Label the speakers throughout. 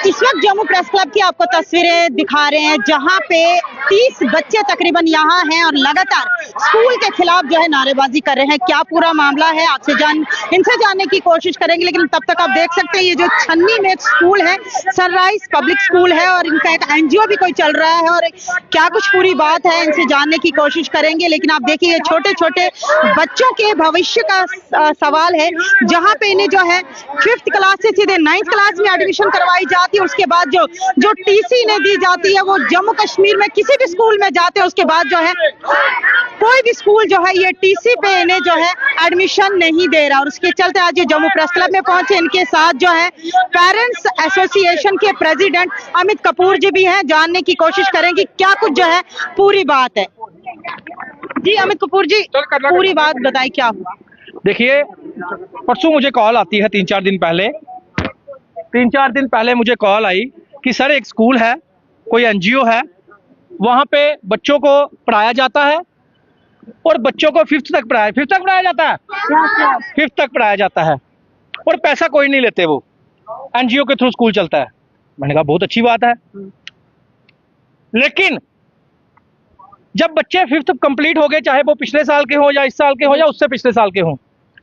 Speaker 1: इस वक्त Jammu press club की आपको तस्वीरें दिखा रहे हैं जहां पे 30 बच्चे तकरीबन यहाँ हैं और लगातार स्कूल के खिलाफ जो है नारेबाजी कर रहे हैं। क्या पूरा मामला है आपसे इनसे जानने की कोशिश करेंगे, लेकिन तब तक आप देख सकते हैं ये जो छन्नी में एक स्कूल है, सनराइज पब्लिक स्कूल है और इनका एक एनजीओ भी कोई चल रहा है और क्या कुछ पूरी बात है इनसे जानने की कोशिश करेंगे। लेकिन आप देखिए छोटे छोटे बच्चों के भविष्य का सवाल है जहाँ पे इन्हें जो है 5th क्लास से सीधे 9th क्लास में एडमिशन करवाई जाती है। उसके बाद जो टीसी इन्हें दी जाती है वो जम्मू कश्मीर में किसी भी स्कूल में जाते हैं, उसके बाद जो है कोई भी स्कूल जो है ये टीसी पे इन्हें जो है एडमिशन नहीं दे रहा। और उसके चलते आज ये जम्मू प्रेस क्लब में पहुंचे। इनके साथ जो है पेरेंट्स एसोसिएशन के प्रेसिडेंट अमित कपूर जी भी हैं। जानने की कोशिश करेंगे क्या कुछ जो है पूरी बात है। जी अमित कपूर जी, पूरी बात बताइए क्या हुआ।
Speaker 2: देखिए, परसों मुझे कॉल आती है 3-4 दिन पहले मुझे कॉल आई कि सर एक स्कूल है, कोई एनजीओ है, वहां पे बच्चों को पढ़ाया जाता है और बच्चों को 5th तक पढ़ाया जाता है 5th तक पढ़ाया जाता है और पैसा कोई नहीं लेते, वो एनजीओ के थ्रू स्कूल चलता है। मैंने कहा बहुत अच्छी बात है, लेकिन जब बच्चे 5th कंप्लीट हो गए, चाहे वो पिछले साल के हो या इस साल के हो या उससे पिछले साल के हो,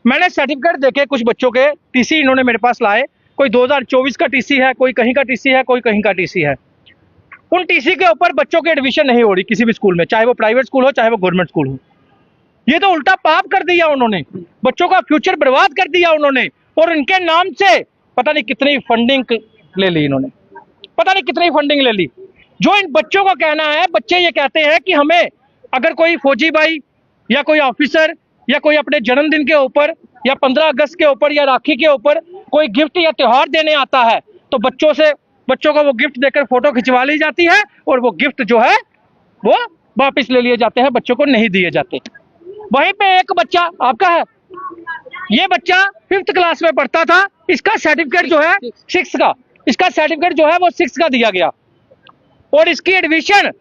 Speaker 2: मैंने सर्टिफिकेट देखे कुछ बच्चों के, टीसी इन्होंने मेरे पास लाए। कोई 2024 का टीसी है, कोई कहीं का टीसी है, कोई कहीं का टीसी है। उन टीसी के ऊपर बच्चों की एडमिशन नहीं हो रही किसी भी स्कूल में, चाहे वो प्राइवेट स्कूल हो चाहे वो गवर्नमेंट स्कूल हो। ये तो उल्टा पाप कर दिया उन्होंने, बच्चों का फ्यूचर बर्बाद कर दिया उन्होंने। और इनके नाम से पता नहीं कितनी फंडिंग ले ली इन्होंने, पता नहीं कितनी फंडिंग ले ली। जो इन बच्चों का कहना है, बच्चे ये कहते हैं कि हमें अगर कोई फौजी भाई या कोई ऑफिसर या कोई अपने जन्मदिन के ऊपर या 15 अगस्त के ऊपर या राखी के ऊपर कोई गिफ्ट या त्योहार देने आता है तो बच्चों को वो गिफ्ट देकर फोटो खिंचवा ली जाती है और वो गिफ्ट जो है वो वापस ले लिए जाते हैं, बच्चों को नहीं दिए जाते। वहीं पे एक बच्चा आपका है, ये बच्चा 5th क्लास में पढ़ता था, इसका सर्टिफिकेट जो है 6th का, इसका सर्टिफिकेट जो है वो 6th का दिया गया और इसकी एडमिशन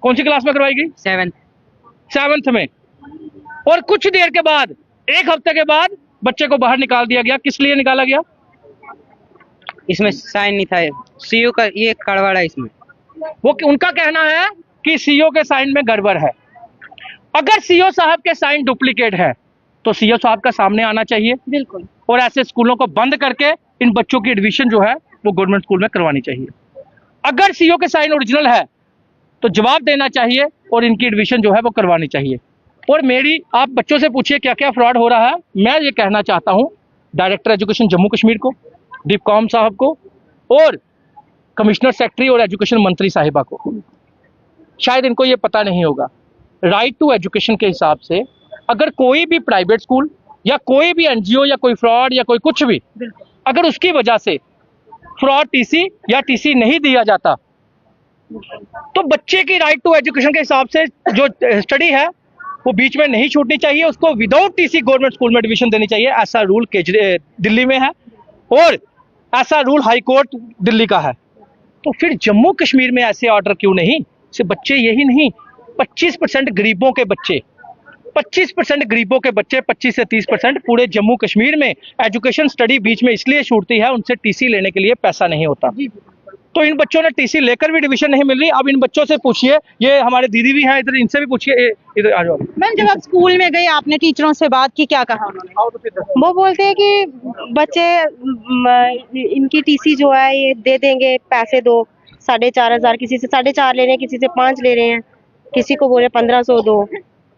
Speaker 2: कौन सी क्लास में करवाई गई? 7th में। और कुछ देर के बाद, एक हफ्ते के बाद बच्चे को बाहर निकाल दिया गया। किस लिए निकाला गया?
Speaker 3: इसमें साइन नहीं था, सीईओ का ये गड़बड़ है इसमें।
Speaker 2: वो उनका कहना है कि सीईओ के साइन में गड़बड़ है। अगर सीईओ साहब के साइन डुप्लीकेट है तो सीईओ साहब का सामने आना चाहिए,
Speaker 1: बिल्कुल,
Speaker 2: और ऐसे स्कूलों को बंद करके इन बच्चों की एडमिशन जो है वो गवर्नमेंट स्कूल में करवानी चाहिए। अगर सीईओ के साइन ओरिजिनल है तो जवाब देना चाहिए और इनकी एडमिशन जो है वो करवानी चाहिए। और आप बच्चों से पूछिए क्या क्या फ्रॉड हो रहा है। मैं ये कहना चाहता हूँ डायरेक्टर एजुकेशन जम्मू कश्मीर को, डिपकॉम साहब को और कमिश्नर सेक्रेटरी और एजुकेशन मंत्री साहिबा को, शायद इनको ये पता नहीं होगा। राइट टू एजुकेशन के हिसाब से अगर कोई भी प्राइवेट स्कूल या कोई भी एनजीओ या कोई फ्रॉड या कोई कुछ भी, अगर उसकी वजह से फ्रॉड टीसी या टीसी नहीं दिया जाता तो बच्चे की राइट टू एजुकेशन के हिसाब से जो स्टडी है वो बीच में नहीं छूटनी चाहिए, उसको विदाउट टीसी गवर्नमेंट स्कूल में एडमिशन देनी चाहिए। ऐसा रूल दिल्ली में है और ऐसा रूल हाई कोर्ट दिल्ली का है। तो फिर जम्मू कश्मीर में ऐसे ऑर्डर क्यों नहीं? सिर्फ बच्चे यही नहीं, 25% गरीबों के बच्चे, 25% गरीबों के बच्चे, 25 से 30% पूरे जम्मू कश्मीर में एजुकेशन स्टडी बीच में इसलिए छूटती है, उनसे टीसी लेने के लिए पैसा नहीं होता। तो इन बच्चों ने टीसी लेकर भी एडमिशन नहीं मिल रही। अब इन बच्चों से पूछिए, ये हमारे दीदी भी हैं इधर, इनसे भी पूछिए। इधर आ जाओ
Speaker 1: मैम। जब आप स्कूल में गए, आपने टीचरों से बात की, क्या कहा उन्होंने?
Speaker 4: वो बोलते हैं कि बच्चे इनकी टीसी जो है ये दे देंगे, पैसे दो, 4,500, किसी से 4.5 ले रहे हैं, किसी से 5 ले रहे हैं, किसी को बोल रहे 1500 दो।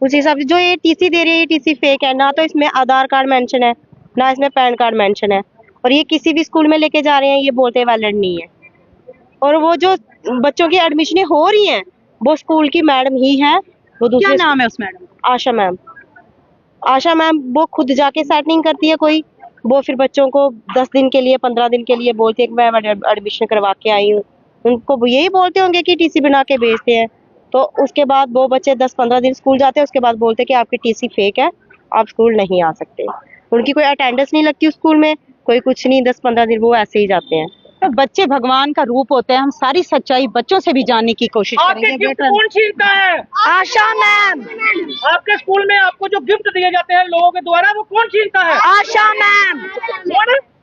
Speaker 4: उस हिसाब से जो ये टीसी दे रही है ये टीसी फेक है, ना तो इसमें आधार कार्ड मेंशन है ना इसमें पैन कार्ड मेंशन है, और ये किसी भी स्कूल में लेके जा रहे हैं ये बोलते वैलिड नहीं है। और वो जो बच्चों की एडमिशनें हो रही हैं वो स्कूल की मैडम ही है। वो दूसरे,
Speaker 1: क्या नाम है उस मैडम?
Speaker 4: आशा मैम वो खुद जाके सेटिंग करती है कोई, वो फिर बच्चों को 10 दिन के लिए 15 दिन के लिए बोलती है कि मैं एडमिशन करवा के आई हूँ। उनको वो यही बोलते होंगे कि टीसी बना के भेजते हैं। तो उसके बाद वो बच्चे 10-15 दिन स्कूल जाते हैं, उसके बाद बोलते हैं कि आपकी टीसी फेक है, आप स्कूल नहीं आ सकते। उनकी कोई अटेंडेंस नहीं लगती स्कूल में, कोई कुछ नहीं, 10-15 दिन वो ऐसे ही जाते हैं।
Speaker 1: तो बच्चे भगवान का रूप होते हैं। हम सारी सच्चाई बच्चों से भी जानने की कोशिश करेंगे।
Speaker 2: कौन छीनता है?
Speaker 4: आशा मैम।
Speaker 2: आपके स्कूल में आपको जो गिफ्ट दिए जाते हैं लोगों के द्वारा, वो कौन छीनता है?
Speaker 4: आशा मैम।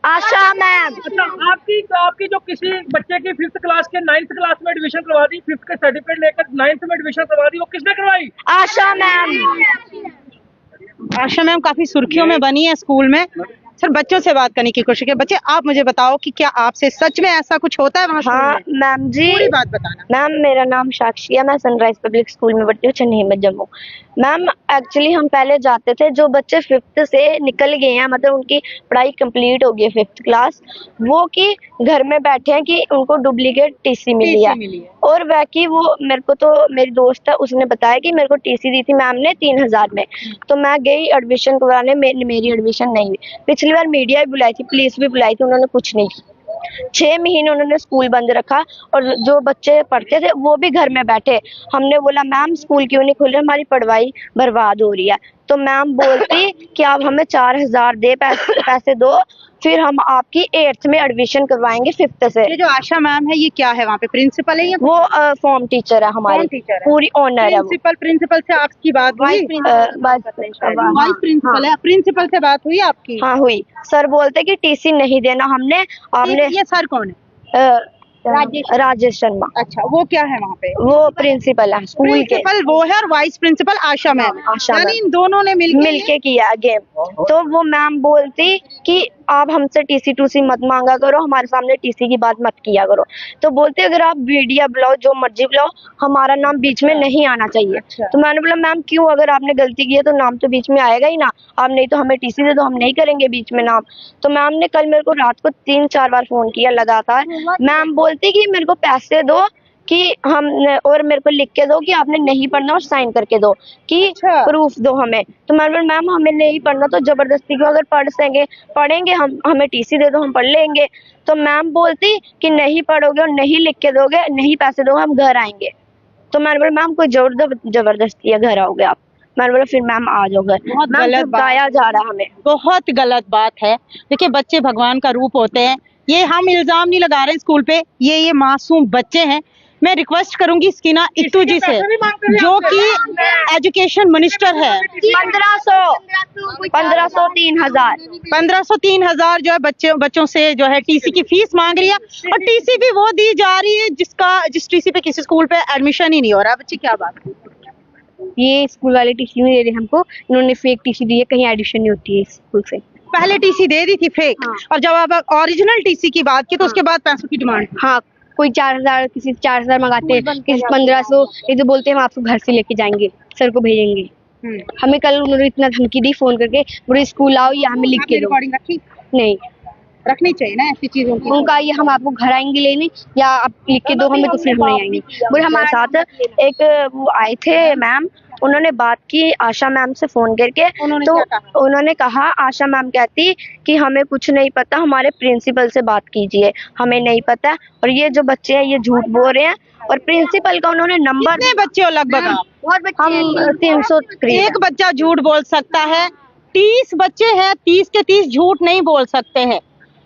Speaker 5: आशा मैम।
Speaker 2: अच्छा, आपकी जो किसी बच्चे की 5th क्लास के 9th क्लास में एडमिशन करवा दी, 5th के सर्टिफिकेट लेकर 9th में एडमिशन करवा दी, वो किसने करवाई?
Speaker 5: आशा मैम।
Speaker 1: आशा मैम काफी सुर्खियों में बनी है स्कूल में। सर, बच्चों से बात करने की कोशिश है। बच्चे, आप मुझे बताओ कि क्या आपसे सच में ऐसा कुछ होता है वहाँ स्कूल
Speaker 5: हाँ
Speaker 1: में?
Speaker 5: मैम जी,
Speaker 1: पूरी बात बताना।
Speaker 5: मैम मेरा नाम साक्षी है, मैं सनराइज पब्लिक स्कूल में पढ़ती हूँ, चन्नी जम्मू। मैम एक्चुअली हम पहले जाते थे, जो बच्चे 5th से निकल गए हैं, मतलब उनकी पढ़ाई कंप्लीट हो गई है 5th क्लास, वो कि घर में बैठे हैं कि उनको डुप्लीकेट टीसी मिली है। और बाकी वो मेरे को, तो मेरी दोस्त है उसने बताया कि मेरे को टीसी दी थी मैम ने 3000 में, तो मैं गई एडमिशन करवाने, मेरी एडमिशन नहीं हुई। पिछली बार मीडिया भी बुलाई थी, पुलिस भी बुलाई थी, उन्होंने कुछ नहीं किया। 6 महीने उन्होंने स्कूल बंद रखा और जो बच्चे पढ़ते थे वो भी घर में बैठे। हमने बोला मैम स्कूल क्यों नहीं खुल रहे, हमारी पढ़ाई बर्बाद हो रही है। तो मैम बोलती कि आप हमें 4000 दे, पैसे दो, फिर हम आपकी 8th में एडमिशन करवाएंगे 5th से।
Speaker 1: ये जो आशा मैम है, ये क्या है वहाँ पे? प्रिंसिपल है या
Speaker 5: वो फॉर्म टीचर है हमारी, पूरी ऑनर है वो।
Speaker 1: प्रिंसिपल से आपकी बात हुई?
Speaker 5: वाइस
Speaker 1: प्रिंसिपल है, प्रिंसिपल से बात हुई आपकी?
Speaker 5: हाँ हुई। सर बोलते कि टीसी नहीं देना हमने, आपने।
Speaker 1: ये सर कौन है?
Speaker 5: राजेश शर्मा।
Speaker 1: अच्छा, वो क्या है वहाँ पे?
Speaker 5: वो प्रिंसिपल है स्कूल के।
Speaker 1: प्रिंसिपल वो है और वाइस प्रिंसिपल आशा मैम।
Speaker 5: आशा
Speaker 1: यानी
Speaker 5: मैम।
Speaker 1: इन दोनों ने
Speaker 5: मिलके किया गेम। तो वो मैम बोलती कि आप हमसे टीसी टूसी मत मांगा करो, हमारे सामने टीसी की बात मत किया करो। तो बोलते अगर आप मीडिया बुलाओ, जो मर्जी बुलाओ, हमारा नाम बीच में नहीं आना चाहिए। तो मैंने बोला मैम क्यों, अगर आपने गलती की है तो नाम तो बीच में आएगा ही ना, आप नहीं तो हमें टीसी दे दो, हम नहीं करेंगे बीच में नाम। तो मैम ने कल मेरे को रात को 3-4 बार फोन किया लगातार। मैम बोलती कि मेरे को पैसे दो कि हम, और मेरे को लिख के दो कि आपने नहीं पढ़ना और साइन करके दो कि प्रूफ दो हमें। तो मैंने मैम हमें नहीं पढ़ना तो जबरदस्ती क्यों, अगर पढ़ेंगे हम, हमें टीसी दे दो, हम पढ़ लेंगे। तो मैम बोलती कि नहीं पढ़ोगे और नहीं लिख के दोगे, नहीं पैसे दोगे, हम घर आएंगे। तो मैंने बोला मैम कोई जबरदस्ती है, घर आओगे आप? मैंने बोला फिर मैम आ जाओ घर।
Speaker 1: बहुत गलत
Speaker 5: बताया जा रहा है हमें,
Speaker 1: बहुत गलत बात है। देखिए, बच्चे भगवान का रूप होते हैं। ये हम इल्जाम नहीं लगा रहे हैं स्कूल पे, ये मासूम बच्चे हैं। मैं रिक्वेस्ट करूंगी स्कीना इत्तू जी से, जो कि एजुकेशन मिनिस्टर है।
Speaker 5: 1500 3000
Speaker 1: 1500-3000 जो है बच्चों से जो है टीसी की फीस मांग रही है, और टीसी भी वो दी जा रही है जिस टीसी पे किसी स्कूल पे एडमिशन ही नहीं हो रहा। बच्चे, क्या बात है?
Speaker 4: ये स्कूल वाले टीसी नहीं दे रहे हमको, इन्होंने फेक टीसी दी है, कहीं एडमिशन नहीं होती है इस स्कूल से।
Speaker 1: पहले टीसी दे दी थी फेक, और जब आप ओरिजिनल टीसी की बात की तो उसके बाद पैसों की डिमांड।
Speaker 4: हाँ, कोई 4000, किसी 4000 मंगाते हैं, किसी 1500, ये तो बोलते हैं हम आपको घर से लेके जाएंगे, सर को भेजेंगे। हमें कल उन्होंने इतना धमकी दी फोन करके, पूरे स्कूल आओ या हमें लिख के दो।
Speaker 1: रिकॉर्डिंग रखी?
Speaker 4: नहीं
Speaker 1: रखनी चाहिए ना ऐसी चीजों की।
Speaker 4: उनका ये हम आपको घर आएंगे लेने, या आप लिख के दो हमें, तो फिर हम नहीं आएंगे। बोले हमारे साथ एक वो आए थे मैम, उन्होंने बात की आशा मैम से फोन करके। तो उन्होंने कहा, आशा मैम कहती कि हमें कुछ नहीं पता, हमारे प्रिंसिपल से बात कीजिए, हमें नहीं पता। और ये जो बच्चे हैं ये झूठ बोल रहे हैं, और प्रिंसिपल का उन्होंने नंबर।
Speaker 1: कितने बच्चे हो लगभग?
Speaker 4: हम 300।
Speaker 1: एक बच्चा झूठ बोल सकता है, 30 बच्चे हैं, 30 के 30 झूठ नहीं बोल सकते हैं।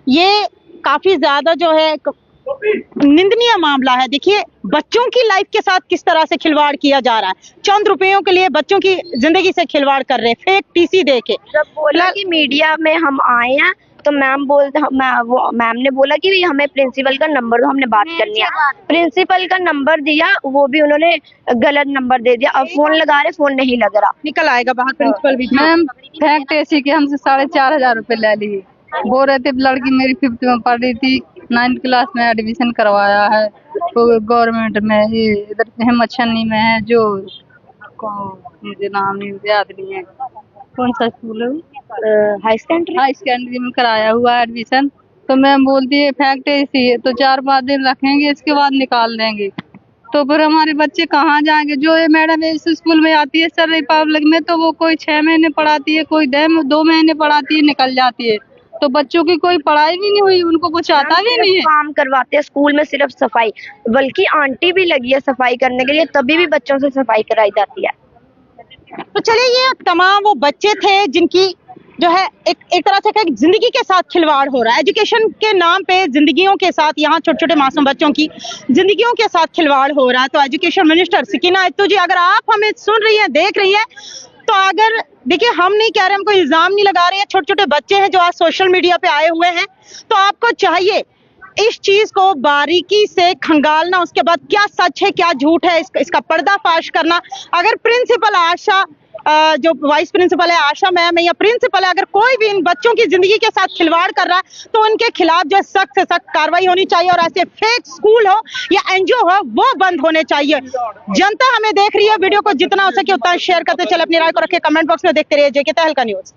Speaker 1: ये काफी ज्यादा जो है निंदनीय मामला है। देखिए, बच्चों की लाइफ के साथ किस तरह से खिलवाड़ किया जा रहा है। चंद रुपयों के लिए बच्चों की जिंदगी से खिलवाड़ कर रहे हैं, फेक टीसी दे के।
Speaker 5: जब बोला कि मीडिया में हम आए हैं तो मैम ने बोला कि हमें प्रिंसिपल का नंबर दो, हमने बात करनी है। प्रिंसिपल का नंबर दिया, वो भी उन्होंने गलत नंबर दे दिया। अब फोन लगा रहे, फोन नहीं लग रहा।
Speaker 1: निकल आएगा बाहर प्रिंसिपल भी।
Speaker 6: मैम फेक टीसी के हमसे 4500 रुपए ले लिए। बोल रहे थे लड़की मेरी 5th में पढ़ रही थी, 9th क्लास में एडमिशन करवाया है तो गवर्नमेंट में, ये इधर हिम्मत छन्नी में है, जो मुझे नाम नहीं याद नहीं है, कौन सा स्कूल है,
Speaker 5: हाई सेकेंडरी
Speaker 6: में कराया हुआ एडमिशन। तो मैम बोलती है फेक टीसी है, तो 4-5 दिन रखेंगे, इसके बाद निकाल देंगे। तो फिर हमारे बच्चे कहाँ जाएंगे? जो ये मैडम इस स्कूल में आती है सर रिपब्लिक में, तो वो कोई 6 महीने पढ़ाती है, कोई 2 महीने पढ़ाती है, निकल जाती है। तो बच्चों की कोई पढ़ाई भी नहीं हुई, उनको कुछ आता भी नहीं है।
Speaker 5: काम करवाते हैं स्कूल में, सिर्फ सफाई, बल्कि आंटी भी लगी है सफाई करने के लिए, तभी भी बच्चों से सफाई कराई जाती है।
Speaker 1: तो चलिए, ये तमाम वो बच्चे थे जिनकी जो है एक तरह से जिंदगी के साथ खिलवाड़ हो रहा है। एजुकेशन के नाम पे जिंदगियों के साथ, यहाँ छोटे छोटे मासूम बच्चों की जिंदगियों के साथ खिलवाड़ हो रहा है। तो एजुकेशन मिनिस्टर सकीना इत्तू जी, अगर आप हमें सुन रही हैं, देख रही हैं, तो अगर देखिए, हम नहीं कह रहे, हमको इल्जाम नहीं लगा रहे हैं, छोटे छोटे बच्चे हैं जो आज सोशल मीडिया पे आए हुए हैं, तो आपको चाहिए इस चीज को बारीकी से खंगालना, उसके बाद क्या सच है क्या झूठ है इसका पर्दाफाश करना। अगर प्रिंसिपल आशा जो वाइस प्रिंसिपल है आशा मैम है या प्रिंसिपल है, अगर कोई भी इन बच्चों की जिंदगी के साथ खिलवाड़ कर रहा है तो उनके खिलाफ जो सख्त से सख्त कार्रवाई होनी चाहिए और ऐसे फेक स्कूल हो या एनजीओ हो वो बंद होने चाहिए। जनता हमें देख रही है, वीडियो को जितना हो सके उतना शेयर करते चले, अपनी राय को रखे कमेंट बॉक्स में, देखते रहिए जेके तहलका न्यूज।